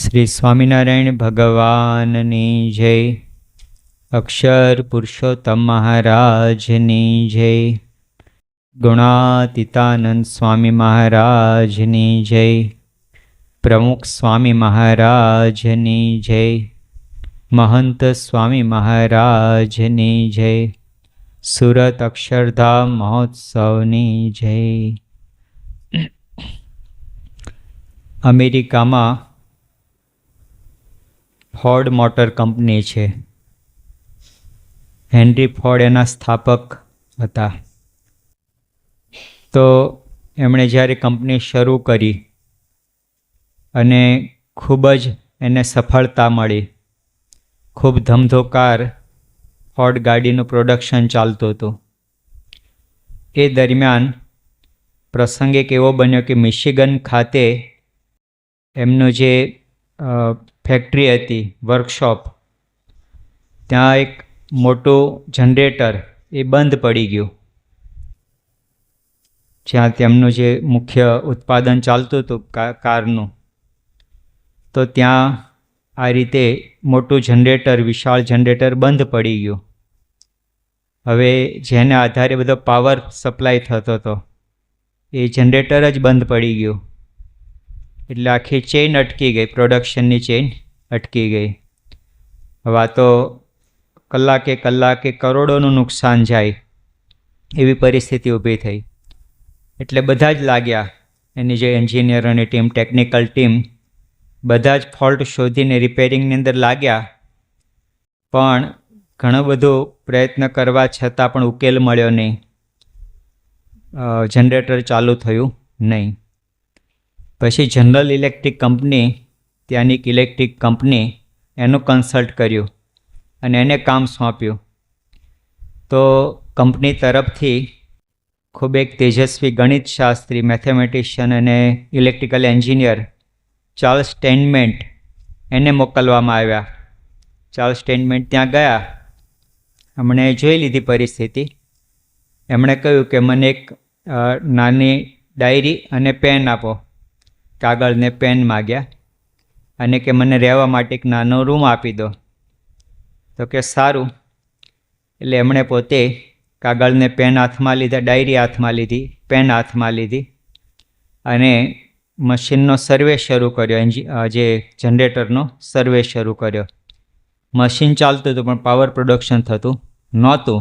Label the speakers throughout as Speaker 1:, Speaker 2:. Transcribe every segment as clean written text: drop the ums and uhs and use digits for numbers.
Speaker 1: શ્રી સ્વામિનારાયણ ભગવાનની જય. અક્ષર પુરુષોત્તમ મહારાજની જય. ગુણાતીતાનંદ સ્વામી મહારાજની જય. પ્રમુખ સ્વામી મહારાજની જય. મહંત સ્વામી મહારાજની જય. સુરત અક્ષરધામ મહોત્સવની જય. અમેરિકામાં ફોર્ડ મોટર કંપની છે. હેનરી ફોર્ડ એના સ્થાપક હતા. તો એમણે જ્યારે કંપની શરૂ કરી અને ખૂબ જ એને સફળતા મળી, ખૂબ ધમધોકાર ફોર્ડ ગાડીનું પ્રોડક્શન ચાલતું હતું. એ દરમિયાન પ્રસંગ એક એવો બન્યો કે મિશિગન ખાતે એમનું જે ફેક્ટરી હતી, વર્કશોપ, ત્યાં એક મોટું જનરેટર એ બંધ પડી ગયું. જ્યાં તેમનું જે મુખ્ય ઉત્પાદન ચાલતું હતું કારનું, તો ત્યાં આ રીતે મોટું જનરેટર, વિશાળ જનરેટર બંધ પડી ગયું. હવે જેને આધારે બધો પાવર સપ્લાય થતો હતો એ જનરેટર જ બંધ પડી ગયું. એટલે આખી ચેઇન અટકી ગઈ, પ્રોડક્શનની ચેઇન અટકી ગઈ. હવે આ તો કલાકે કરોડોનું નુકસાન જાય એવી પરિસ્થિતિ ઊભી થઈ. એટલે બધા જ લાગ્યા, એની જે એન્જિનિયરોની ટીમ, ટેકનિકલ ટીમ, બધા જ ફોલ્ટ શોધીને રિપેરિંગની અંદર લાગ્યા. પણ ઘણો બધો પ્રયત્ન કરવા છતાં પણ ઉકેલ મળ્યો નહીં. જનરેટર ચાલુ થયું નહીં. પછી જનરલ ઇલેક્ટ્રિક કંપની, ત્યાંની એક ઇલેક્ટ્રિક કંપની, એનું કન્સલ્ટ કર્યું અને એને કામ સોંપ્યું. તો કંપની તરફથી ખૂબ એક તેજસ્વી ગણિતશાસ્ત્રી, મેથેમેટિશિયન અને ઇલેક્ટ્રિકલ એન્જિનિયર ચાર્લ્સ સ્ટેઇનમેન્ટ એને મોકલવામાં આવ્યા. ચાર્લ્સ સ્ટેઇનમેન્ટ ત્યાં ગયા. એમણે જોઈ લીધી પરિસ્થિતિ. એમણે કહ્યું કે મને એક નાની ડાયરી અને પેન આપો. કાગળ ને પેન માગ્યા અને કે મને રહેવા માટે એક નાનો રૂમ આપી દો. તો કે સારું. એટલે એમણે પોતે કાગળ ને પેન હાથમાં લીધા, ડાયરી હાથમાં લીધી, પેન હાથમાં લીધી અને મશીનનો સર્વે શરૂ કર્યો. જે જનરેટરનો સર્વે શરૂ કર્યો. મશીન ચાલતું હતું પણ પાવર પ્રોડક્શન થતું નહોતું.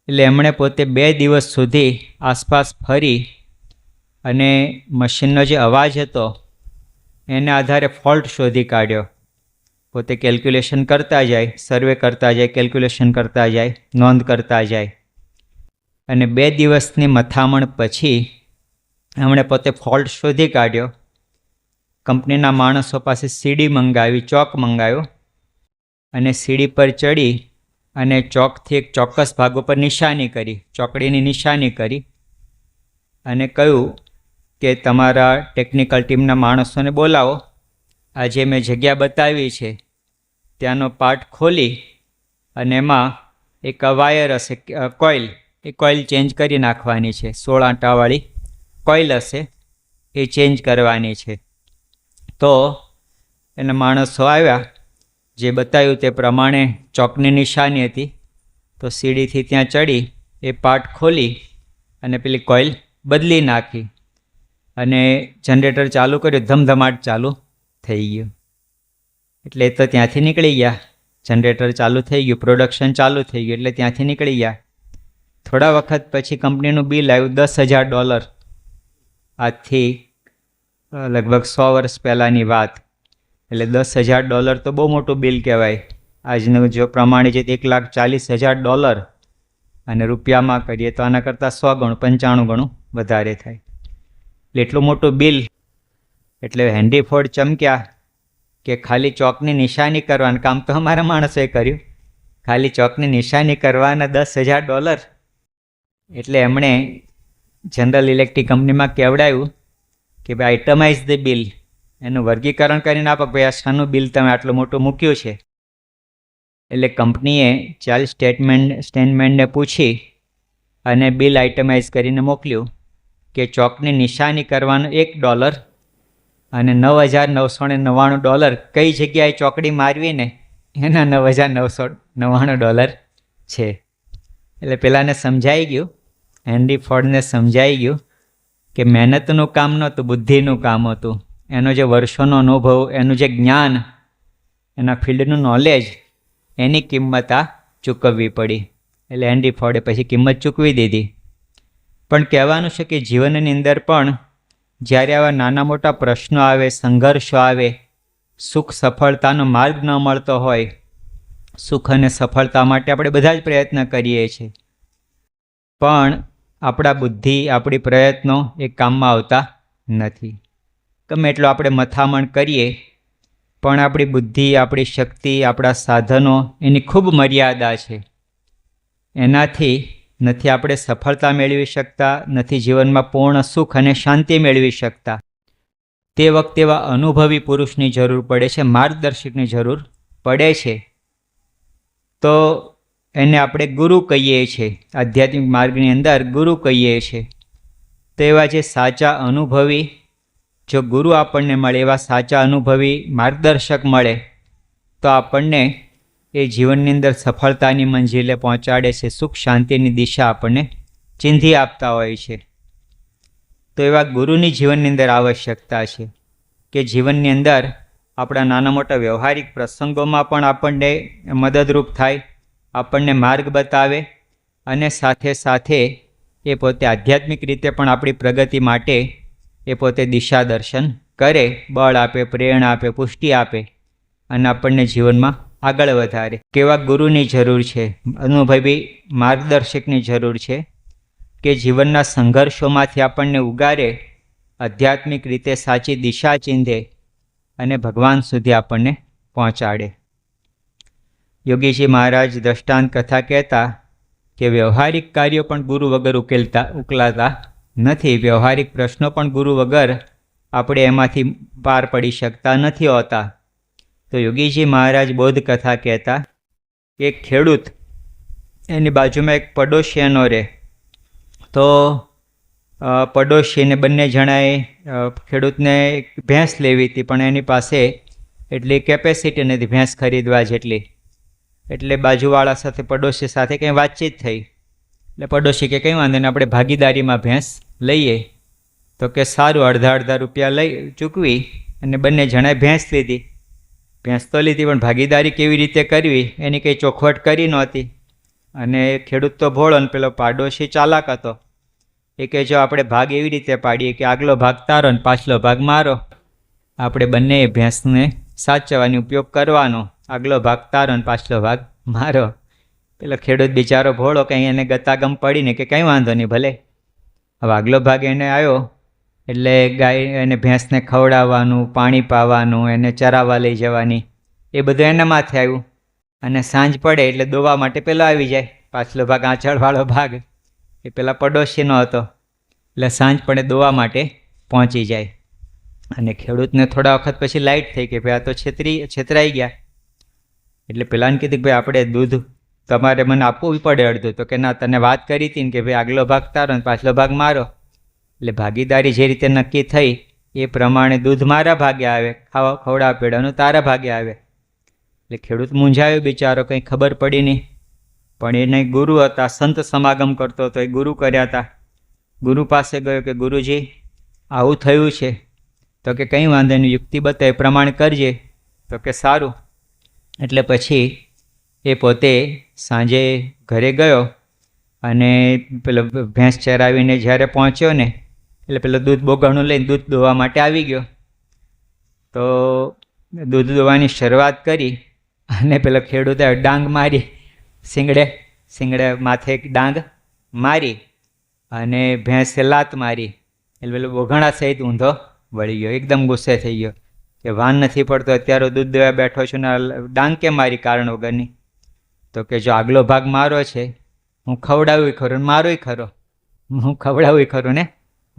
Speaker 1: એટલે એમણે પોતે 2 દિવસ સુધી આસપાસ ફરી અને મશીનનો જે અવાજ હતો એને આધારે ફોલ્ટ શોધી કાઢ્યો. પોતે કેલ્ક્યુલેશન કરતા જાય, સર્વે કરતા જાય, કેલ્ક્યુલેશન કરતા જાય, નોંધ કરતા જાય. અને 2 દિવસની મથામણ પછી એમણે પોતે ફોલ્ટ શોધી કાઢ્યો. કંપનીના માણસો પાસે સીડી મંગાવી, ચોક મંગાવ્યો અને સીડી પર ચડી અને ચોકથી એક ચોક્કસ ભાગ ઉપર નિશાની કરી, ચોકડીની નિશાની કરી અને કહ્યું કે તમારા ટેકનિકલ ટીમના માણસોને બોલાવો. આજે મેં જગ્યા બતાવી છે ત્યાંનો પાર્ટ ખોલી અને એમાં એક વાયર હશે, કોઇલ, એ કોઇલ ચેન્જ કરી નાખવાની છે. 16 આંટાવાળી કોઇલ હશે, એ ચેન્જ કરવાની છે. તો એના માણસો આવ્યા. જે બતાવ્યું તે પ્રમાણે ચોકની નિશાની હતી. તો સીડીથી ત્યાં ચડી એ પાર્ટ ખોલી અને પેલી કોઇલ બદલી નાખી અને જનરેટર ચાલુ કર્યું. ધમધમાટ ચાલુ થઈ ગયું. એટલે તો ત્યાંથી નીકળી ગયા. જનરેટર ચાલુ થઈ ગયું, પ્રોડક્શન ચાલુ થઈ ગયું, એટલે ત્યાંથી નીકળી ગયા. થોડા વખત પછી કંપનીનું બિલ આવ્યું $10,000. આજથી લગભગ 100 વર્ષ પહેલાંની વાત. એટલે $10,000 તો બહુ મોટું બિલ કહેવાય. આજનું જો પ્રમાણે છે $1,40,000 અને રૂપિયામાં કરીએ તો આના કરતાં 100 ગણું, 95 ગણું વધારે થાય. એટલું મોટું બિલ. એટલે હેનરી ફોર્ડ ચમક્યા કે ખાલી ચોકની નિશાની કરવાનું કામ તો અમારા માણસોએ કર્યું, ખાલી ચોકની નિશાની કરવાના $10,000. એટલે એમણે જનરલ ઇલેક્ટ્રિક કંપનીમાં કહેવડાવ્યું કે ભાઈ આઇટમાઇઝ ધ બિલ, એનું વર્ગીકરણ કરીને આપો, ભાઈ આ શાનું બિલ તમે આટલું મોટું મૂક્યું છે. એટલે કંપનીએ ચાર્લ્સ સ્ટેઇનમેન્ટને પૂછી અને બિલ આઇટમાઇઝ કરીને મોકલ્યું કે ચોકની નિશાની કરવાનો $1 અને $9,999 કઈ જગ્યાએ ચોકડી મારવી ને એના $9,999 છે. એટલે પેલાને સમજાઈ ગયું, હેનરી ફોર્ડને સમજાઈ ગયું કે મહેનતનું કામ નહોતું, બુદ્ધિનું કામ હતું. એનો જે વર્ષોનો અનુભવ, એનું જે જ્ઞાન, એના ફિલ્ડનું નોલેજ, એની કિંમત આ ચૂકવવી પડી. એટલે હેનરી ફોર્ડે પછી કિંમત ચૂકવી દીધી. પણ કહેવાનું છે કે જીવનની અંદર પણ જ્યારે આવા નાના મોટા પ્રશ્નો આવે, સંઘર્ષો આવે, સુખ સફળતાનો માર્ગ ન મળતો હોય, સુખ અને સફળતા માટે આપણે બધા જ પ્રયત્ન કરીએ છીએ, પણ આપણા બુદ્ધિ, આપણી પ્રયત્નો એ કામમાં આવતા નથી. ગમે એટલો આપણે મથામણ કરીએ પણ આપણી બુદ્ધિ, આપણી શક્તિ, આપણા સાધનો એની ખૂબ મર્યાદા છે. એનાથી નથી આપણે સફળતા મેળવી શકતા, નથી જીવનમાં પૂર્ણ સુખ અને શાંતિ મેળવી શકતા. તે વખતે એવા અનુભવી પુરુષની જરૂર પડે છે, માર્ગદર્શકની જરૂર પડે છે. તો એને આપણે ગુરુ કહીએ છીએ, આધ્યાત્મિક માર્ગની અંદર ગુરુ કહીએ છીએ. તો એવા જે સાચા અનુભવી જો ગુરુ આપણને મળે, એવા સાચા અનુભવી માર્ગદર્શક મળે, તો આપણને એ જીવનની અંદર સફળતાની મંજિલે પહોંચાડે છે, સુખ શાંતિની દિશા આપણને ચીંધી આપતા હોય છે. તો એવા ગુરુની જીવનની અંદર આવશ્યકતા છે કે જીવનની અંદર આપણા નાના મોટા વ્યવહારિક પ્રસંગોમાં પણ આપણને મદદરૂપ થાય, આપણને માર્ગ બતાવે, અને સાથે સાથે એ પોતે આધ્યાત્મિક રીતે પણ આપણી પ્રગતિ માટે એ પોતે દિશા દર્શન કરે, બળ આપે, પ્રેરણા આપે, પુષ્ટિ આપે અને આપણને જીવનમાં આગળ વધારે. કેવા ગુરુની જરૂર છે? અનુભવી માર્ગદર્શકની જરૂર છે કે જીવનના સંઘર્ષોમાંથી આપણને ઉગારે, આધ્યાત્મિક રીતે સાચી દિશા ચીંધે અને ભગવાન સુધી આપણને પહોંચાડે. યોગીજી મહારાજ દ્રષ્ટાંત કથા કહેતા કે વ્યવહારિક કાર્યો પણ ગુરુ વગર ઉકેલાતા નથી. વ્યવહારિક પ્રશ્નો પણ ગુરુ વગર આપણે એમાંથી પાર પડી શકતા નથી હોતા. તો યોગીજી મહારાજ બોધ કથા કહેતા કે એક ખેડૂત, એની બાજુમાં એક પડોશીનો રહે. તો પડોશીને બંને જણાએ ખેડૂતને એક ભેંસ લેવી હતી, પણ એની પાસે એટલી કેપેસિટી નથી ભેંસ ખરીદવા જેટલી. એટલે બાજુવાળા સાથે, પડોશી સાથે કંઈ વાતચીત થઈ. એટલે પડોશી કે કંઈ વાંધો નહીં, આપણે ભાગીદારીમાં ભેંસ લઈએ. તો કે સારું, અડધા રૂપિયા ચૂકવી અને બંને જણાએ ભેંસ લીધી. ભેંસ તો લીધી, પણ ભાગીદારી કેવી રીતે કરવી એની કંઈ ચોખવટ કરી નહોતી. અને ખેડૂત તો ભોળો ને પેલો પાડોશી ચાલાક હતો. એ કે જો આપણે ભાગ એવી રીતે પાડીએ કે આગલો ભાગ તારો ને પાછલો ભાગ મારો, આપણે બંને ભેંસને સાચવવાનો ઉપયોગ કરવાનો, આગલો ભાગ તારો ને પાછલો ભાગ મારો. પેલો ખેડૂત બિચારો ભોળો, કંઈ એને ગતાગમ પડીને કે કંઈ વાંધો નહીં ભલે. હવે આગલો ભાગ એને આવ્યો એટલે ગાય એને ભેંસને ખવડાવવાનું, પાણી પાવાનું, એને ચરાવવા લઈ જવાની, એ બધું એના માથે આવ્યું. અને સાંજ પડે એટલે દોવા માટે પેલો આવી જાય, પાછલો ભાગ, આંચળવાળો ભાગ એ પેલા પડોશીનો હતો. એટલે સાંજ પડે દોવા માટે પહોંચી જાય. અને ખેડૂતને થોડા વખત પછી લાઇટ થઈ કે ભાઈ આ તો છેતરાઈ ગયા. એટલે પેલાને કીધું કે ભાઈ આપણે દૂધ તમારે મને આપવું પડે અડધું. તો કે ના, તને વાત કરી હતી ને કે ભાઈ આગલો ભાગ તારો ને પાછલો ભાગ મારો. એટલે ભાગીદારી જે રીતે નક્કી થઈ એ પ્રમાણે દૂધ મારા ભાગે આવે, ખવડાવ પીડાનું તારા ભાગે આવે. એટલે ખેડૂત મૂંઝાયો બિચારો, કંઈ ખબર પડી નહીં. પણ એને ગુરુ હતા, સંત સમાગમ કરતો હતો, એ ગુરુ કર્યા હતા. ગુરુ પાસે ગયો કે ગુરુજી આવું થયું છે. તો કે કંઈ વાંધો નહીં, યુક્તિ બતાવે એ પ્રમાણે કરજે. તો કે સારું. એટલે પછી એ પોતે સાંજે ઘરે ગયો અને પેલો ભેંસ ચરાવીને જ્યારે પહોંચ્યો ને, એટલે પેલો દૂધ બોગાણું લઈને દૂધ દોવા માટે આવી ગયો. તો દૂધ દોવાની શરૂઆત કરી અને પેલો ખેડૂતે ડાંગ મારી, શિંગડે માથે એક ડાંગ મારી અને ભેંસે લાત મારી. એટલે પેલો બોઘાણા સહિત ઊંધો વળી ગયો. એકદમ ગુસ્સે થઈ ગયો કે ભાન નથી પડતો, અત્યારે દૂધ દેવા બેઠો છું ને ડાંગ કેમ મારી કારણ વગરની. તો કે જો આગલો ભાગ મારો છે, હું ખવડાવું ખરો ને મારોય ખરો, હું ખવડાવું ખરું ને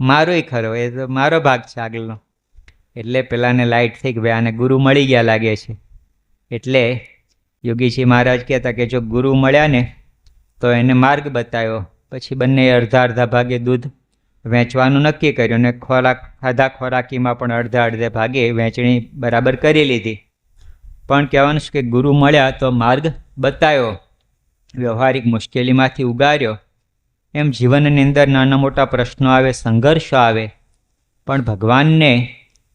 Speaker 1: મારોય ખરો, એ તો મારો ભાગ છે આગળનો. એટલે પેલાને લાઇટ થઈ કે ભાઈ આને ગુરુ મળી ગયા લાગે છે. એટલે યોગીજી મહારાજ કહેતા કે જો ગુરુ મળ્યા ને તો એને માર્ગ બતાવ્યો. પછી બંને અડધા ભાગે દૂધ વેચવાનું નક્કી કર્યું અને ખાધા ખોરાકીમાં પણ અડધે ભાગે વેચણી બરાબર કરી લીધી. પણ કહેવાનું છે કે ગુરુ મળ્યા તો માર્ગ બતાવ્યો, વ્યવહારિક મુશ્કેલીમાંથી ઉગાર્યો. એમ જીવનની અંદર નાના મોટા પ્રશ્નો આવે, સંઘર્ષો આવે, પણ ભગવાનને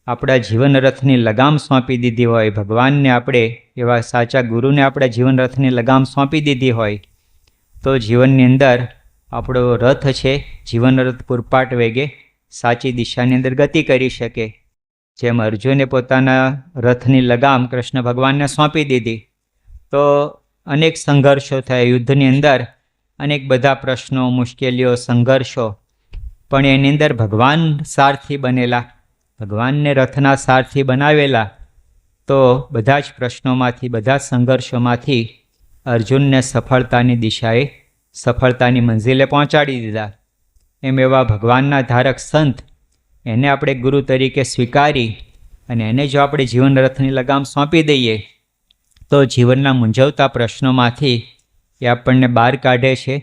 Speaker 1: આપણા જીવન રથની લગામ સોંપી દીધી હોય, ભગવાનને આપણે એવા સાચા ગુરુને આપણા જીવન રથની લગામ સોંપી દીધી હોય, તો જીવનની અંદર આપણો રથ છે, જીવન રથ પૂરપાટ વેગે સાચી દિશાની અંદર ગતિ કરી શકે. જેમ અર્જુને પોતાના રથની લગામ કૃષ્ણ ભગવાનને સોંપી દીધી, તો અનેક સંઘર્ષો થયા યુદ્ધની અંદર, અનેક બધા પ્રશ્નો, મુશ્કેલીઓ, સંઘર્ષો, પણ એની અંદર ભગવાન સારથી બનેલા, ભગવાનને રથના સારથી બનાવેલા, તો બધા જ પ્રશ્નોમાંથી, બધા જ સંઘર્ષોમાંથી અર્જુનને સફળતાની દિશાએ, સફળતાની મંઝિલે પહોંચાડી દીધા. એમ એવા ભગવાનના ધારક સંત, એને આપણે ગુરુ તરીકે સ્વીકારી અને એને જો આપણે જીવન રથની લગામ સોંપી દઈએ, તો જીવનના મૂંઝવતા પ્રશ્નોમાંથી એ આપણને બહાર કાઢે છે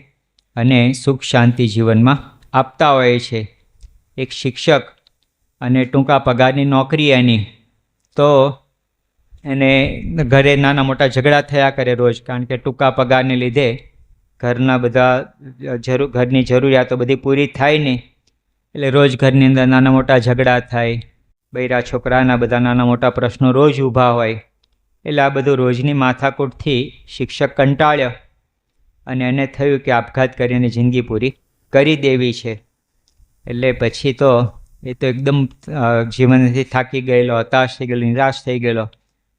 Speaker 1: અને સુખ શાંતિ જીવનમાં આપતા હોય છે. એક શિક્ષક અને ટૂંકા પગારની નોકરી એની, તો એને ઘરે નાના મોટા ઝઘડા થયા કરે રોજ, કારણ કે ટૂંકા પગારને લીધે ઘરના બધા ઘરની જરૂરિયાતો બધી પૂરી થાય નહીં, એટલે રોજ ઘરની અંદર નાના મોટા ઝઘડા થાય, બૈરા છોકરાના બધા નાના મોટા પ્રશ્નો રોજ ઊભા હોય. એટલે આ બધું રોજની માથાકૂટથી શિક્ષક કંટાળ્યો અને એને થયું કે આપઘાત કરીને જિંદગી પૂરી કરી દેવી છે. એટલે પછી તો એ તો એકદમ જીવનથી થાકી ગયેલો, હતાશ થઈ ગયેલો, નિરાશ થઈ ગયેલો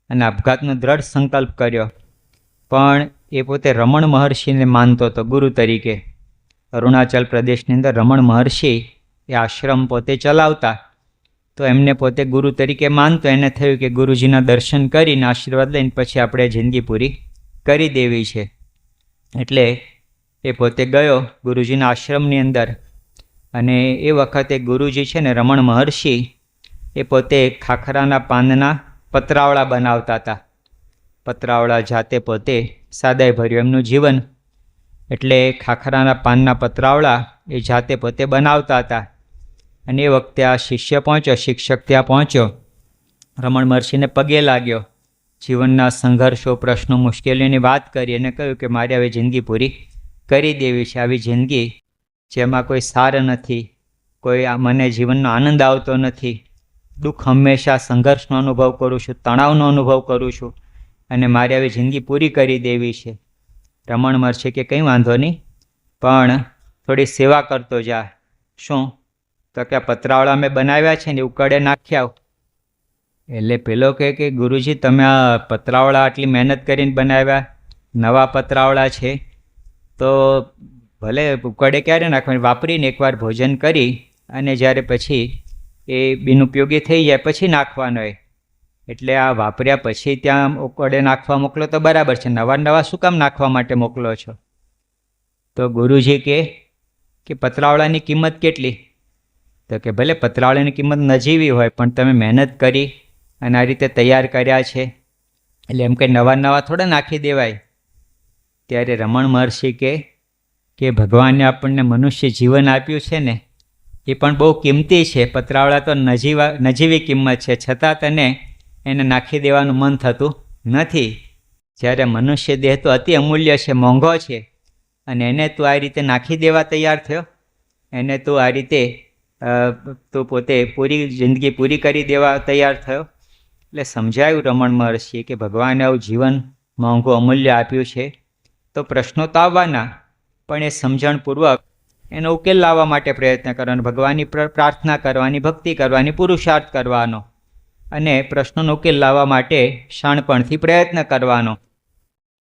Speaker 1: અને આપઘાતનો દ્રઢ સંકલ્પ કર્યો. પણ એ પોતે રમણ મહર્ષિને માનતો હતો ગુરુ તરીકે. અરુણાચલ પ્રદેશની અંદર રમણ મહર્ષિ એ આશ્રમ પોતે ચલાવતા, તો એમને પોતે ગુરુ તરીકે માનતો. એને થયું કે ગુરુજીના દર્શન કરીને આશીર્વાદ લઈને પછી આપણે જિંદગી પૂરી કરી દેવી છે. એટલે એ પોતે ગયો ગુરુજીના આશ્રમની અંદર, અને એ વખતે ગુરુજી છે ને રમણ મહર્ષિ એ પોતે ખાખરાના પાનના પતરાવળા બનાવતા હતા. પતરાવળા જાતે પોતે સાદાઈ ભર્યું એમનું જીવન, એટલે ખાખરાના પાનના પતરાવળા એ જાતે પોતે બનાવતા હતા. અને એ વખતે આ શિષ્ય પહોંચ્યો, શિક્ષક ત્યાં પહોંચ્યો, રમણ મહર્ષિને પગે લાગ્યો, જીવનના સંઘર્ષો, પ્રશ્નો, મુશ્કેલીઓની વાત કરી અને કહ્યું કે મારે હવે જિંદગી પૂરી કરી દેવી છે. આવી જિંદગી જેમાં કોઈ સાર નથી, કોઈ મને જીવનનો આનંદ આવતો નથી, દુઃખ હંમેશા, સંઘર્ષનો અનુભવ કરું છું, તણાવનો અનુભવ કરું છું, અને મારે હવે જિંદગી પૂરી કરી દેવી છે. રમણ મહર્ષિ કે કંઈ વાંધો નહીં, પણ થોડી સેવા કરતો જા. શું? તો કે પતરાવળા મેં બનાવ્યા છે ને ઉકળે નાખી આવ. એટલે પેલો કહે કે ગુરુજી તમે આ પતરાવળા આટલી મહેનત કરીને બનાવ્યા, નવા પતરાવળા છે, તો ભલે ઉકળે ક્યારે નાખવાની, વાપરીને એકવાર ભોજન કરી અને જ્યારે પછી એ બિનઉપયોગી થઈ જાય પછી નાખવાનો હોય. એટલે આ વાપર્યા પછી ત્યાં ઉકળે નાખવા મોકલો તો બરાબર છે, નવા શું કામ નાખવા માટે મોકલો છો? તો ગુરુજી કે પતરાવળાની કિંમત કેટલી? તો કે ભલે પતરાવળાની કિંમત નજીવી હોય, પણ તમે મહેનત કરી અને આ રીતે તૈયાર કર્યા છે, એટલે એમ કંઈ નવા થોડા નાખી દેવાય. ત્યારે રમણ મહર્ષિ કે ભગવાને આપણને મનુષ્ય જીવન આપ્યું છે ને, એ પણ બહુ કિંમતી છે. પતરાવળા તો નજીવી કિંમત છે, છતાં તને એને નાખી દેવાનું મન થતું નથી. જ્યારે મનુષ્ય દેહ તો અતિ અમૂલ્ય છે, મોંઘો છે, અને એને તું આ રીતે નાખી દેવા તૈયાર થયો, એને તું આ રીતે તું પોતે પૂરી જિંદગી પૂરી કરી દેવા તૈયાર થયો. એટલે સમજાયું રમણ મહર્ષિએ કે ભગવાને આવું જીવન મોંઘું અમૂલ્ય આપ્યું છે, તો પ્રશ્નો તો આવવાના, પણ એ સમજણપૂર્વક એનો ઉકેલ લાવવા માટે પ્રયત્ન કરવાનો, ભગવાનની પ્રાર્થના કરવાની, ભક્તિ કરવાની, પુરુષાર્થ કરવાનો, અને પ્રશ્નોનો ઉકેલ લાવવા માટે શાણપણથી પ્રયત્ન કરવાનો.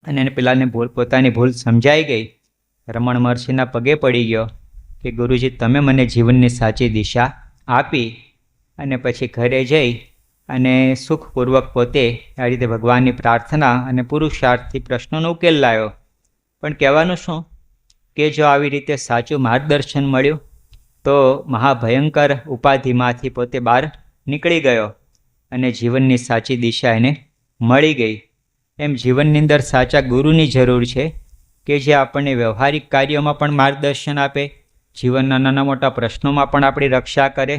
Speaker 1: અને એને પેલાને પોતાની ભૂલ સમજાઈ ગઈ. રમણ મહર્ષિના પગે પડી ગયો કે ગુરુજી તમે મને જીવનની સાચી દિશા આપી. અને પછી ઘરે જઈ અને સુખપૂર્વક પોતે આ રીતે ભગવાનની પ્રાર્થના અને પુરુષાર્થથી પ્રશ્નોનો ઉકેલ લાવ્યો. પણ કહેવાનું શું કે જો આવી રીતે સાચું માર્ગદર્શન મળ્યું તો મહાભયંકર ઉપાધિમાંથી પોતે બહાર નીકળી ગયો અને જીવનની સાચી દિશા એને મળી ગઈ. એમ જીવનની અંદર સાચા ગુરુની જરૂર છે કે જે આપણને વ્યવહારિક કાર્યોમાં પણ માર્ગદર્શન આપે, જીવનના નાના મોટા પ્રશ્નોમાં પણ આપણી રક્ષા કરે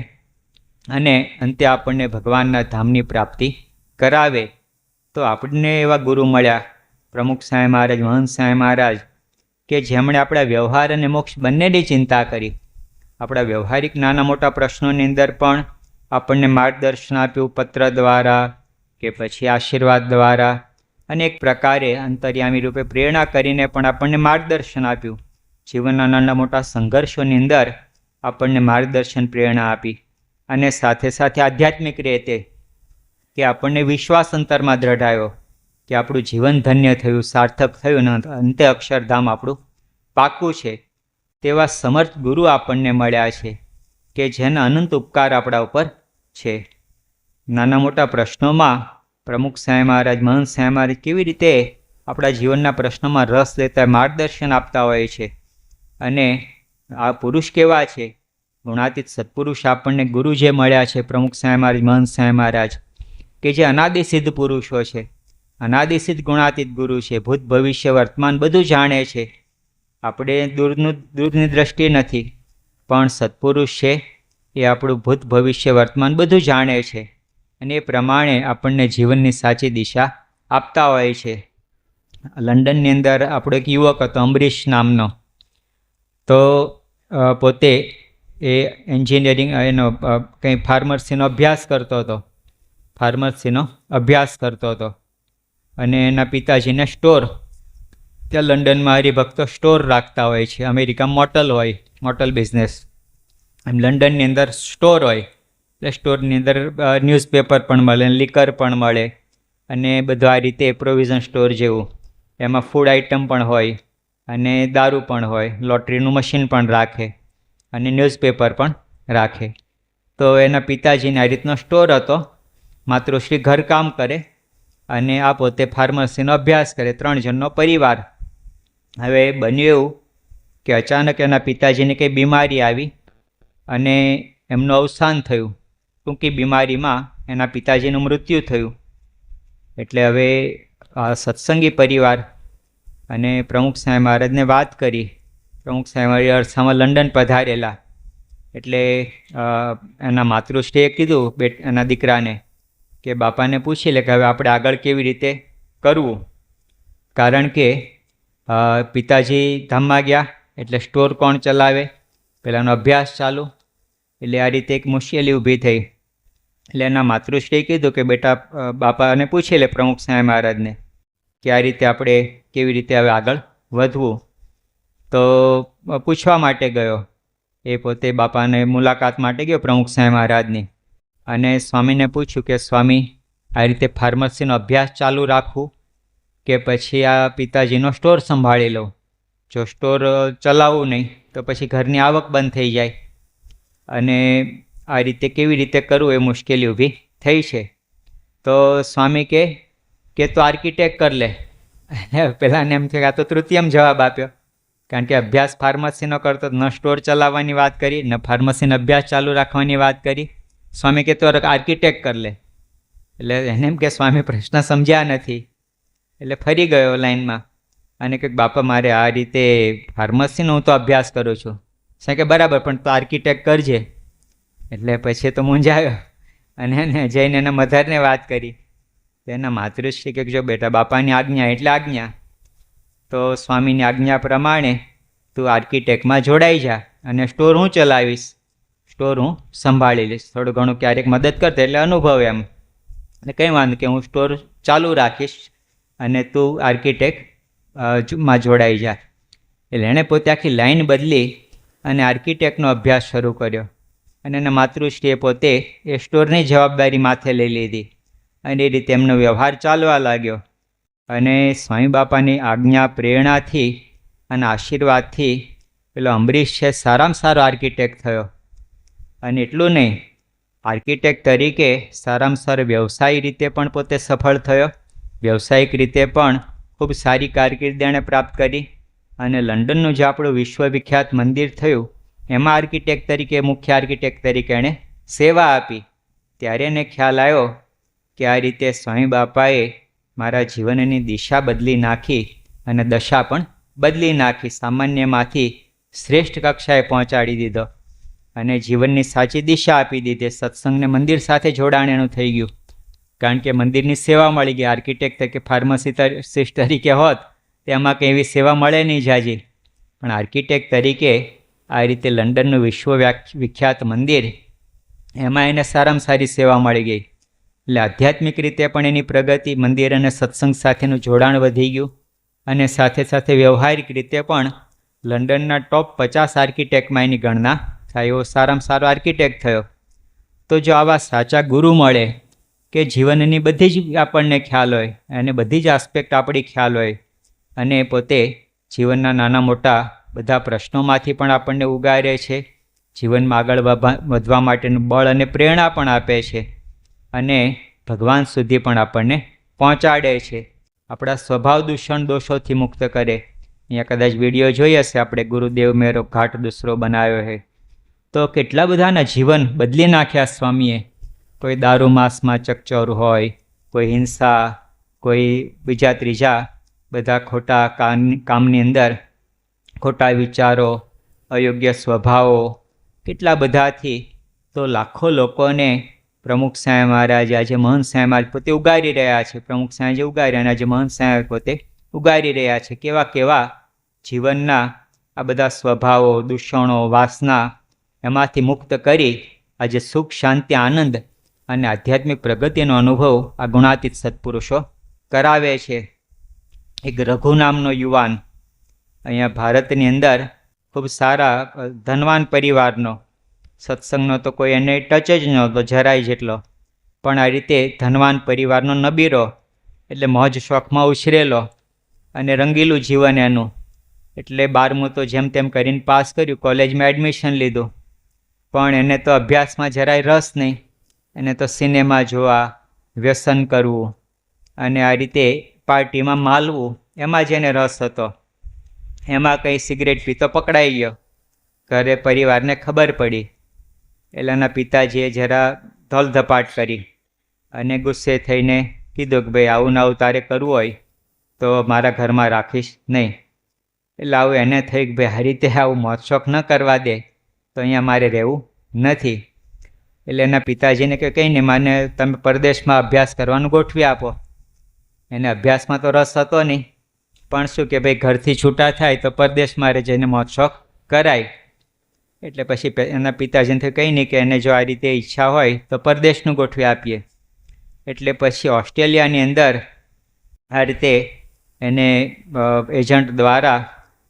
Speaker 1: અને અંતે આપણને ભગવાનના ધામની પ્રાપ્તિ કરાવે. તો આપણને એવા ગુરુ મળ્યા પ્રમુખ સ્વામી મહારાજ, મહંત સ્વામી મહારાજ, કે જેમણે આપણા વ્યવહાર અને મોક્ષ બંનેની ચિંતા કરી. આપણા વ્યવહારિક નાના મોટા પ્રશ્નોની અંદર પણ આપણને માર્ગદર્શન આપ્યું, પત્ર દ્વારા કે પછી આશીર્વાદ દ્વારા, અનેક પ્રકારે અંતર્યામી રૂપે પ્રેરણા કરીને પણ આપણને માર્ગદર્શન આપ્યું. જીવનના નાના મોટા સંઘર્ષોની અંદર આપણને માર્ગદર્શન, પ્રેરણા આપી. અને સાથે સાથે આધ્યાત્મિક રીતે કે આપણને વિશ્વાસ અંતરમાં દ્રઢાયો કે આપણું જીવન ધન્ય થયું, સાર્થક થયું ને અંતે અક્ષરધામ આપણું પાકું છે. તેવા સમર્થ ગુરુ આપણને મળ્યા છે કે જેના અનંત ઉપકાર આપણા ઉપર છે. નાના મોટા પ્રશ્નોમાં પ્રમુખ સ્વામી મહારાજ, મહંત સ્વામી મહારાજ કેવી રીતે આપણા જીવનના પ્રશ્નોમાં રસ લેતા માર્ગદર્શન આપતા હોય છે. અને આ પુરુષ કેવા છે? ગુણાતીત સત્પુરુષ આપણને ગુરુ જે મળ્યા છે પ્રમુખ સ્વામી મહારાજ, મહંત સ્વામી મહારાજ, કે જે અનાદિસિદ્ધ પુરુષો છે, અનાદિસિદ્ધ ગુણાતીત ગુરુ છે. ભૂત ભવિષ્ય વર્તમાન બધું જાણે છે. આપણે દૂરની દ્રષ્ટિ નથી, પણ સત્પુરુષ છે એ આપણું ભૂત ભવિષ્ય વર્તમાન બધું જાણે છે અને એ પ્રમાણે આપણને જીવનની સાચી દિશા આપતા હોય છે. લંડનની અંદર આપણો એક યુવક હતો અંબરીશ નામનો. તો પોતે એ એન્જિનિયરિંગ એનો કંઈ ફાર્મસીનો અભ્યાસ કરતો હતો. અને એના પિતાજીને સ્ટોર, ત્યાં લંડનમાં હરિભક્તો સ્ટોર રાખતા હોય છે. અમેરિકામાં મોટલ હોય, મોટલ બિઝનેસ. એમ લંડનની અંદર સ્ટોર હોય, એટલે સ્ટોરની અંદર ન્યૂઝપેપર પણ મળે, લિકર પણ મળે અને બધું આ રીતે પ્રોવિઝન સ્ટોર જેવું. એમાં ફૂડ આઇટમ પણ હોય અને દારૂ પણ હોય, લોટરીનું મશીન પણ રાખે અને ન્યૂઝપેપર પણ રાખે. તો એના પિતાજીને આ રીતનો સ્ટોર હતો. માતૃશ્રી ઘરકામ કરે અને આ પોતે ફાર્મસીનો અભ્યાસ કરે. 3 જણનો પરિવાર. હવે બન્યું એવું કે અચાનક એના પિતાજીને કંઈ બીમારી આવી અને એમનું અવસાન થયું. ટૂંકી બીમારીમાં એના પિતાજીનું મૃત્યુ થયું. એટલે હવે આ સત્સંગી પરિવાર અને પ્રમુખ સ્વામી મહારાજને વાત કરી. પ્રમુખ સ્વામી મહારાજ અરસામાં લંડન પધારેલા. એટલે એના માતૃશ્રીએ કીધું એના દીકરાને કે બાપાને પૂછી લે કે હવે આપણે આગળ કેવી રીતે કરવું. કારણ કે પિતાજી ધામમાં ગયા એટલે સ્ટોર કોણ ચલાવે, પહેલાંનો અભ્યાસ ચાલુ, એટલે આ રીતે એક મુશ્કેલી ઊભી થઈ. એટલે એના માતૃશ્રીએ કીધું કે બેટા બાપાને પૂછી લે પ્રમુખ સ્વામી મહારાજને કે આ રીતે આપણે કેવી રીતે હવે આગળ વધવું. તો પૂછવા માટે ગયો. એ પોતે બાપાને મુલાકાત માટે ગયો પ્રમુખ સ્વામી મહારાજની, અને સ્વામીને પૂછ્યું કે સ્વામી આ રીતે ફાર્મસીનો અભ્યાસ ચાલુ રાખવું કે પછી આ પિતાજીનો સ્ટોર સંભાળી લઉં. જો સ્ટોર ચલાવવું નહીં તો પછી ઘરની આવક બંધ થઈ જાય અને આ રીતે કેવી રીતે કરવું એ મુશ્કેલી ઊભી થઈ છે. તો સ્વામી કે તો આર્કિટેક્ટ કરી લે. પહેલાંને એમ કે આ તો તૃતીયમ જવાબ આપ્યો, કારણ કે અભ્યાસ ફાર્મસીનો કરતો ન સ્ટોર ચલાવવાની વાત કરી ને ફાર્મસીનો અભ્યાસ ચાલુ રાખવાની વાત કરી. સ્વામી કે તો આર્કિટેક્ટ કરી લે. એટલે એને એમ કે સ્વામી પ્રશ્ન સમજ્યા નથી. એટલે ફરી ગયો લાઈનમાં અને કંઈક બાપા મારે આ રીતે ફાર્મસીનો હું તો અભ્યાસ કરું છું. સાહેબ કે બરાબર, પણ તો આર્કિટેક્ટ કરજે. એટલે પછી તો મૂંઝાયો અને એને જઈને એના મધરને વાત કરી. એના માતૃશ્રી કે જો બેટા બાપાની આજ્ઞા એટલે આજ્ઞા, તો સ્વામીની આજ્ઞા પ્રમાણે તું આર્કિટેક્ટમાં જોડાઈ જા અને સ્ટોર હું ચલાવીશ, સ્ટોર હું સંભાળી લઈશ. થોડું ઘણું ક્યારેક મદદ કરતે એટલે અનુભવ એમ. એટલે કંઈ વાંધો કે હું સ્ટોર ચાલુ રાખીશ અને તું આર્કિટેક્ટમાં જોડાઈ જા. એટલે એણે પોતે આખી લાઈન બદલી અને આર્કિટેક્ટનો અભ્યાસ શરૂ કર્યો. અને એના માતૃશ્રીએ પોતે એ સ્ટોરની જવાબદારી માથે લઈ લીધી અને એ રીતે એમનો વ્યવહાર ચાલવા લાગ્યો. અને સ્વામી બાપાની આજ્ઞા, પ્રેરણાથી અને આશીર્વાદથી પેલો અંબરીશ છે સારામાં સારો આર્કિટેક્ટ થયો. અને એટલું નહીં, આર્કિટેક્ટ તરીકે સારામાં સારો વ્યવસાયિક રીતે પણ પોતે સફળ થયો. વ્યવસાયિક રીતે પણ ખૂબ સારી કારકિર્દી એણે પ્રાપ્ત કરી. અને લંડનનું જે આપણું વિશ્વવિખ્યાત મંદિર થયું એમાં આર્કિટેક્ટ તરીકે, મુખ્ય આર્કિટેક્ટ તરીકે એણે સેવા આપી. ત્યારે એને ખ્યાલ આવ્યો કે આ રીતે સ્વામી બાપાએ મારા જીવનની દિશા બદલી નાખી અને દશા પણ બદલી નાખી. સામાન્યમાંથી શ્રેષ્ઠ કક્ષાએ પહોંચાડી દીધો અને જીવનની સાચી દિશા આપી દીધી. સત્સંગને મંદિર સાથે જોડાણ એનું થઈ ગયું, કારણ કે મંદિરની સેવા મળી ગઈ. આર્કિટેક્ટ તરીકે ફાર્મસિસ્ટ તરીકે હોત તેમાં કંઈ એવી સેવા મળે નહીં જાજી, પણ આર્કિટેક્ટ તરીકે આ રીતે લંડનનું વિખ્યાત મંદિર, એમાં એને સારામાં સારી સેવા મળી ગઈ. એટલે આધ્યાત્મિક રીતે પણ એની પ્રગતિ, મંદિર અને સત્સંગ સાથેનું જોડાણ વધી ગયું અને સાથે સાથે વ્યવહારિક રીતે પણ લંડનના ટોપ 50 આર્કિટેક્ટમાં એની ગણના થાય એવો સારામાં સારો આર્કિટેક્ટ થયો. તો જો આવા સાચા ગુરુ મળે કે જીવનની બધી જ આપણને ખ્યાલ હોય અને બધી જ આસ્પેક્ટ આપણી ખ્યાલ હોય અને પોતે જીવનના નાના મોટા બધા પ્રશ્નોમાંથી પણ આપણને ઉગારે છે, જીવનમાં આગળ વધવા માટેનું બળ અને પ્રેરણા પણ આપે છે અને ભગવાન સુધી પણ આપણને પહોંચાડે છે. આપણા સ્વભાવ દૂષણ દોષોથી મુક્ત કરે. અહીંયા કદાચ વિડીયો જોઈ હશે આપણે, ગુરુદેવ મેરો ઘાટ દૂસરો બનાવ્યો છે. તો કેટલા બધાના જીવન બદલી નાખ્યા સ્વામીએ. કોઈ દારૂ માંસમાં ચકચોર હોય, કોઈ હિંસા, કોઈ બીજા ત્રીજા બધા ખોટા કામની અંદર ખોટા વિચારો, અયોગ્ય સ્વભાવો, કેટલા બધાથી તો લાખો લોકોને પ્રમુખ સાંઈ મહારાજ, આજે મહંત સાંઈ મહારાજ પોતે ઉગારી રહ્યા છે. પ્રમુખ સાંઈ ઉગાર્યા અને આજે મહંત સાંઈ પોતે ઉગારી રહ્યા છે. કેવા કેવા જીવનના આ બધા સ્વભાવો, દૂષણો, વાસના એમાંથી મુક્ત કરી આજે સુખ, શાંતિ, આનંદ અને આધ્યાત્મિક પ્રગતિનો અનુભવ આ ગુણાતીત સત્પુરુષો કરાવે છે. એક રઘુ નામનો યુવાન અહીંયા ભારતની અંદર ખૂબ સારા ધનવાન પરિવારનો, સત્સંગનો તો કોઈ એને ટચ જ નહોતો જરાય જેટલો, પણ આ રીતે ધનવાન પરિવારનો નબીરો, એટલે મોજ શોખમાં ઉછરેલો અને રંગીલું જીવન એનું. એટલે 12મું તો જેમ તેમ કરીને પાસ કર્યું, કોલેજમાં એડમિશન લીધું, પણ એને તો અભ્યાસમાં જરાય રસ નહીં. એને તો સિનેમા જોવા, વ્યસન કરવું અને આ રીતે પાર્ટીમાં માલવું, એમાં જ એને રસ હતો. એમાં કંઈ સિગરેટ પીતો પકડાઈ ગયો. ઘરે પરિવારને ખબર પડી એટલે એના પિતાજીએ જરા ધોલધપાટ કરી અને ગુસ્સે થઈને કીધું કે ભાઈ આવું ને આવું તારે કરવું હોય તો મારા ઘરમાં રાખીશ નહીં. એટલે આવું એને થઈ કે ભાઈ આ રીતે આવું મોજશોખ ન કરવા દે તો અહીંયા મારે રહેવું નથી. એટલે એના પિતાજીને કે કંઈ નહીં, મને તમે પરદેશમાં અભ્યાસ કરવાનું ગોઠવી આપો. એને અભ્યાસમાં તો રસ હતો નહીં, પણ શું કે ભાઈ ઘરથી છૂટા થાય તો પરદેશમાં જઈને મોજશોખ કરાય. એટલે પછી એના પિતાજીને કંઈ નહીં કે એને જો આ રીતે ઈચ્છા હોય તો પરદેશનું ગોઠવી આપીએ. એટલે પછી ઓસ્ટ્રેલિયાની અંદર આ રીતે એને એજન્ટ દ્વારા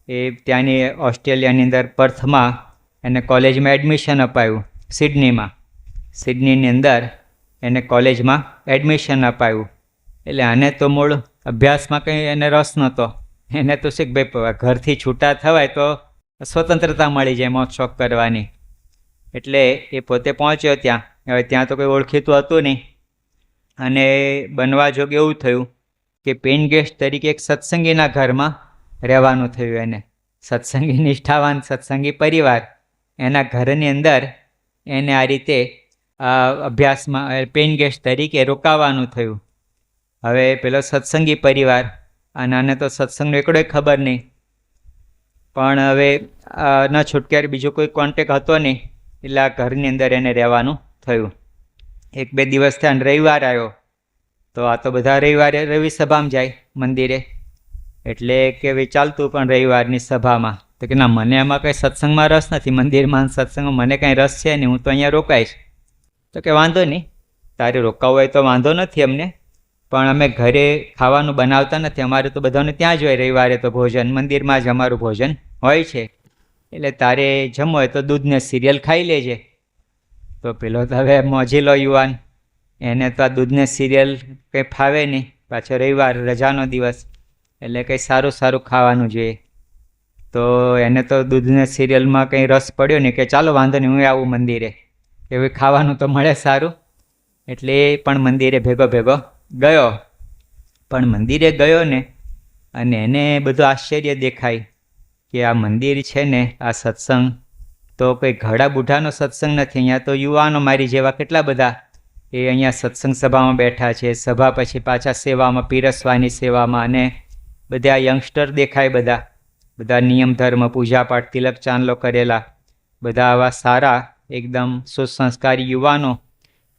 Speaker 1: એ ત્યાંની ઓસ્ટ્રેલિયાની અંદર પર્થમાં એને કોલેજમાં એડમિશન અપાયું. સિડનીની અંદર એને કોલેજમાં એડમિશન અપાયું. એટલે આને તો મૂળ અભ્યાસમાં કંઈ એને રસ નહોતો. એને તો શું કે ભાઈ ઘરથી છૂટા થવાય તો સ્વતંત્રતા મળી જાય મોજ શોખ કરવાની. એટલે એ પોતે પહોંચ્યો ત્યાં. હવે ત્યાં તો કોઈ ઓળખીતું હતું નહીં અને બનવા જોગ એવું થયું કે પેઇન ગેસ્ટ તરીકે એક સત્સંગીના ઘરમાં રહેવાનું થયું એને. સત્સંગી નિષ્ઠાવાન સત્સંગી પરિવાર, એના ઘરની અંદર એને આ રીતે અભ્યાસમાં પેઇન ગેસ્ટ તરીકે રોકાવાનું થયું. હવે પેલો સત્સંગી પરિવાર અને આને તો સત્સંગનો એકડોય ખબર નહીં, પણ હવે ના છૂટક્યારે બીજો કોઈ કોન્ટેક હતો નહીં, એટલે આ ઘરની અંદર એને રહેવાનું થયું. 1-2 દિવસ થયા અને રવિવાર આવ્યો તો આ તો બધા રવિવારે રવિ સભામાં જાય મંદિરે. એટલે કે ભાઈ ચાલતું પણ રવિવારની સભામાં તો કે ના, મને એમાં કંઈ સત્સંગમાં રસ નથી, મંદિરમાં સત્સંગમાં મને કાંઈ રસ છે નહીં, હું તો અહીંયા રોકાઈશ. તો કે વાંધો નહીં, તારે રોકાવું હોય તો વાંધો નથી અમને, પણ અમે ઘરે ખાવાનું બનાવતા નથી, અમારે તો બધાને ત્યાં જ હોય રવિવારે તો ભોજન, મંદિરમાં જ અમારું ભોજન હોય છે, એટલે તારે જમવું હોય તો દૂધને સિરિયલ ખાઈ લેજે. તો પેલો તો હવે મોજીલો યુવાન, એને તો આ દૂધને સિરિયલ કંઈ ફાવે નહીં, પાછો રવિવાર રજાનો દિવસ એટલે કંઈ સારું સારું ખાવાનું જોઈએ. તો એને તો દૂધને સિરિયલમાં કંઈ રસ પડ્યો નહીં કે ચાલો વાંધો નહીં હું આવું મંદિરે, કે ભાઈ ખાવાનું તો મળે સારું. એટલે એ પણ મંદિરે ભેગો ગયો. પણ મંદિરે ગયો ને અને એને બધું આશ્ચર્ય દેખાય કે આ મંદિર છે ને, આ સત્સંગ તો કોઈ ઘડા બુઢાનો સત્સંગ નથી. અહીંયા તો યુવાનો મારી જેવા કેટલા બધા એ અહીંયા સત્સંગ સભામાં બેઠા છે, સભા પછી પાછા સેવામાં, પીરસવાની સેવામાં, અને બધા યંગસ્ટર દેખાય, બધા નિયમ ધર્મ પૂજાપાઠ તિલક ચાંદલો કરેલા, બધા આવા સારા એકદમ સુસંસ્કારી યુવાનો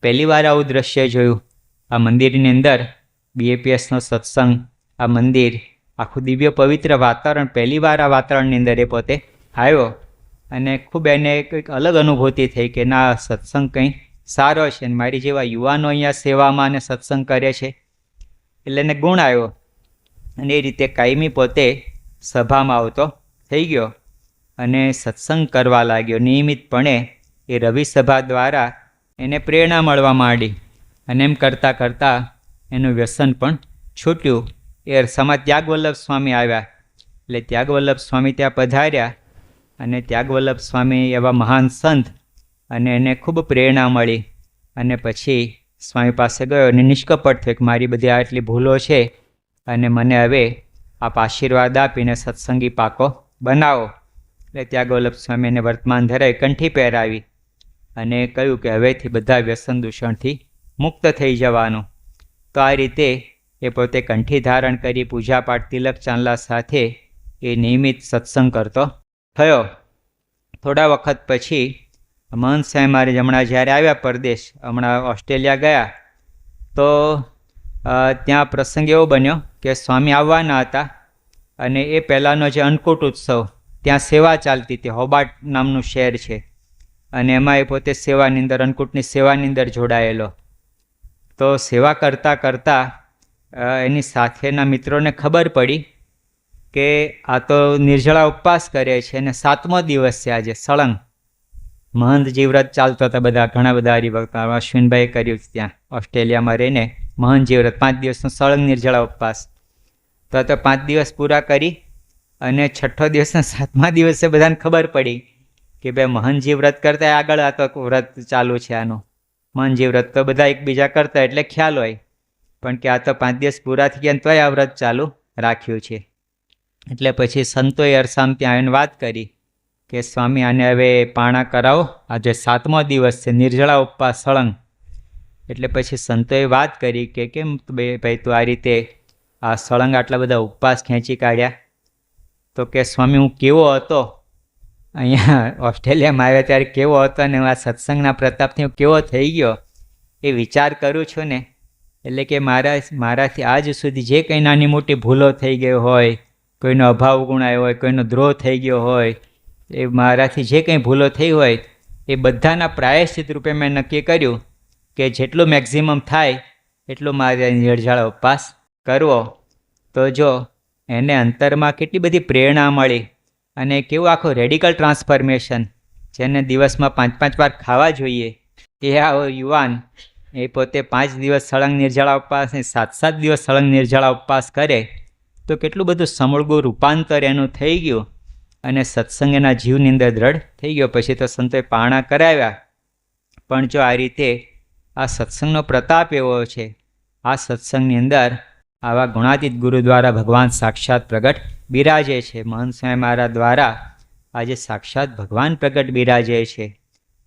Speaker 1: પહેલી વાર આવું દ્રશ્ય જોયું. આ મંદિરની અંદર BAPSનો સત્સંગ, આ મંદિર, આખું દિવ્ય પવિત્ર વાતાવરણ, પહેલી વાર આ વાતાવરણની અંદર એ પોતે આવ્યો અને ખૂબ એને કંઈક અલગ અનુભૂતિ થઈ કે ના, સત્સંગ કંઈ સારો છે અને મારી જેવા યુવાનો અહીંયા સેવામાં અને સત્સંગ કરે છે એટલે એને ગુણ આવ્યો. અને એ રીતે કાયમી પોતે સભામાં આવતો થઈ ગયો અને સત્સંગ કરવા લાગ્યો. નિયમિતપણે એ રવિ સભા દ્વારા એને પ્રેરણા મળવા માંડી અને એમ કરતાં કરતાં એનું વ્યસન પણ છૂટ્યું. એ અરસામાં ત્યાગવલ્લભ સ્વામી આવ્યા એટલે ત્યાગવલ્લભ સ્વામી ત્યાં પધાર્યા અને ત્યાગવલ્લભ સ્વામી એવા મહાન સંત અને એને ખૂબ પ્રેરણા મળી અને પછી સ્વામી પાસે ગયો અને નિષ્કપટ થયો કે મારી બધી આટલી ભૂલો છે અને મને હવે આપ આશીર્વાદ આપીને સત્સંગી પાકો બનાવો. એટલે ત્યાગવલ્લભ સ્વામી એને વર્તમાન ધરાવી કંઠી પહેરાવી અને કહ્યું કે હવેથી બધા વ્યસન દૂષણથી મુક્ત થઈ જવાનું. તો આ રીતે એ પોતે કંઠી ધારણ કરી પૂજાપાઠ તિલક ચાંદલા સાથે એ નિયમિત સત્સંગ કરતો થયો. થોડા વખત પછી મહંત સાહેબ મારે હમણાં જ્યારે આવ્યા પરદેશ, હમણાં ઓસ્ટ્રેલિયા ગયા, તો ત્યાં પ્રસંગ એવો બન્યો કે સ્વામી આવવાના હતા અને એ પહેલાંનો જે અન્નકૂટ ઉત્સવ, ત્યાં સેવા ચાલતી હતી. હોબાર્ટ નામનું શહેર છે અને એમાં એ પોતે સેવાની અંદર, અન્નકૂટની સેવાની અંદર જોડાયેલો. તો સેવા કરતાં કરતાં એની સાથેના મિત્રોને ખબર પડી કે આ તો નિર્જળા ઉપવાસ કરે છે અને 7મો દિવસ છે આજે સળંગ. મહંત જીવ્રત ચાલતો હતા, બધા ઘણા બધા હરિભક્તો, અશ્વિનભાઈએ કર્યું ત્યાં ઓસ્ટ્રેલિયામાં રહીને મહંત જીવ્રત 5 દિવસનો સળંગ નિર્જળા ઉપવાસ. તો 5 દિવસ પૂરા કરી અને 6ઠ્ઠો દિવસના 7મા દિવસે બધાને ખબર પડી કે ભાઈ મહંતજી વ્રત કરતા આગળ આ તો વ્રત ચાલુ છે આનું. મહંતજી વ્રત તો બધા એકબીજા કરતા એટલે ખ્યાલ હોય, પણ કે આ તો 5 દિવસ પૂરા થઈ ગયા તોય આ વ્રત ચાલુ રાખ્યું છે. એટલે પછી સંતોએ અરસામ ત્યાં આવીને વાત કરી કે સ્વામી આને હવે પાણા કરાવો, આજે 7મો દિવસ છે નિર્જળા ઉપવાસ સળંગ. એટલે પછી સંતોએ વાત કરી કે કેમ ભાઈ તું આ રીતે આ સળંગ આટલા બધા ઉપવાસ ખેંચી કાઢ્યા? તો કે સ્વામી હું કેવો હતો અહીંયા ઓસ્ટ્રેલિયામાં આવ્યા ત્યારે કેવો હતો અને આ સત્સંગના પ્રતાપથી હું કેવો થઈ ગયો એ વિચાર કરું છું ને. એટલે કે મારાથી આજ સુધી જે કંઈ નાની મોટી ભૂલો થઈ ગઈ હોય, કોઈનો અભાવ ગુણ આવ્યો હોય, કોઈનો દ્રોહ થઈ ગયો હોય, એ મારાથી જે કંઈ ભૂલો થઈ હોય એ બધાના પ્રાયશ્ચિત રૂપે મેં નક્કી કર્યું કે જેટલું મેક્ઝિમમ થાય એટલું મારે નિર્જળા ઉપવાસ કરવો. તો જો એને અંતરમાં કેટલી બધી પ્રેરણા મળી અને કેવું આખું રેડિકલ ટ્રાન્સફોર્મેશન, જેને દિવસમાં 5-5 વાર ખાવા જોઈએ એ આ યુવાન એ પોતે 5 દિવસ સળંગ નિર્જળા ઉપવાસ ને 7-7 દિવસ સળંગ નિર્જળા ઉપવાસ કરે તો કેટલું બધું સમૂળગું રૂપાંતર એનું થઈ ગયું અને સત્સંગ એના જીવની અંદર દ્રઢ થઈ ગયો. પછી તો સંતોએ પારણા કરાવ્યા. પણ જો આ રીતે આ સત્સંગનો પ્રતાપ એવો છે, આ સત્સંગની અંદર આવા ગુણાતીત ગુરુ દ્વારા ભગવાન સાક્ષાત પ્રગટ બિરાજે છે. મહંત સ્વામી મહારાજ દ્વારા આજે સાક્ષાત ભગવાન પ્રગટ બિરાજે છે.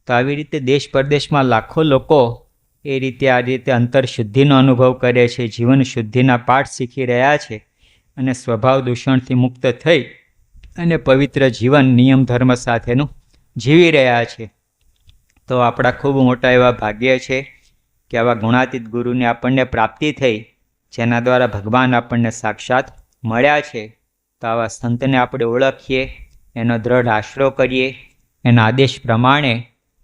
Speaker 1: તો આવી રીતે દેશ પરદેશમાં લાખો લોકો એ રીતે આ રીતે અંતરશુદ્ધિનો અનુભવ કરે છે, જીવન શુદ્ધિના પાઠ શીખી રહ્યા છે અને સ્વભાવ દૂષણથી મુક્ત થઈ અને પવિત્ર જીવન નિયમ ધર્મ સાથેનું જીવી રહ્યા છે. તો આપણા ખૂબ મોટા એવા ભાગ્ય છે કે આવા ગુણાતીત ગુરુની આપણને પ્રાપ્તિ થઈ, જેના દ્વારા ભગવાન આપણને સાક્ષાત મળ્યા છે. તો આવા સંતને આપણે ઓળખીએ, એનો દ્રઢ આશરો કરીએ, એના આદેશ પ્રમાણે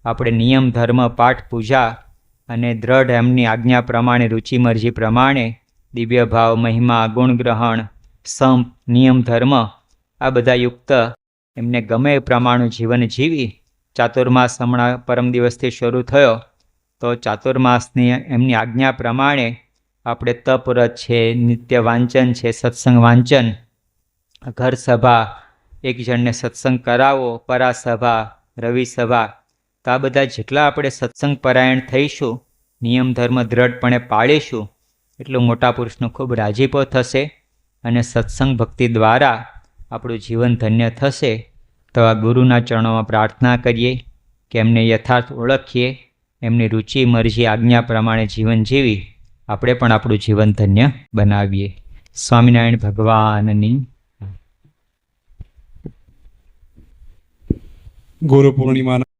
Speaker 1: આપણે નિયમ ધર્મ પાઠ પૂજા અને દ્રઢ એમની આજ્ઞા પ્રમાણે રુચિ મરજી પ્રમાણે દિવ્ય ભાવ મહિમા ગુણગ્રહણ સંપ નિયમ ધર્મ આ બધા યુક્ત એમને ગમે એ પ્રમાણનું જીવન જીવી ચાતુર્માસ હમણાં પરમ દિવસથી શરૂ થયો. તો ચાતુર્માસની એમની આજ્ઞા પ્રમાણે આપણે તપ વ્રત છે, નિત્ય વાંચન છે, સત્સંગ વાંચન, ઘર સભા, એક જણને સત્સંગ કરાવો, પરાસભા, રવિ સભા, તો આ બધા જેટલા આપણે સત્સંગ પરાયણ થઈશું, નિયમ ધર્મ દ્રઢપણે પાળીશું, એટલું મોટા પુરુષનો ખૂબ રાજીપો થશે અને સત્સંગ ભક્તિ દ્વારા આપણું જીવન ધન્ય થશે. તો આ ગુરુના ચરણોમાં પ્રાર્થના કરીએ કે એમને યથાર્થ ઓળખીએ, એમની રુચિ મરજી આજ્ઞા પ્રમાણે જીવન જીવી આપણે પણ આપણું જીવન ધન્ય બનાવીએ. સ્વામિનારાયણ ભગવાનની
Speaker 2: ગુરુ પૂર્ણિમાના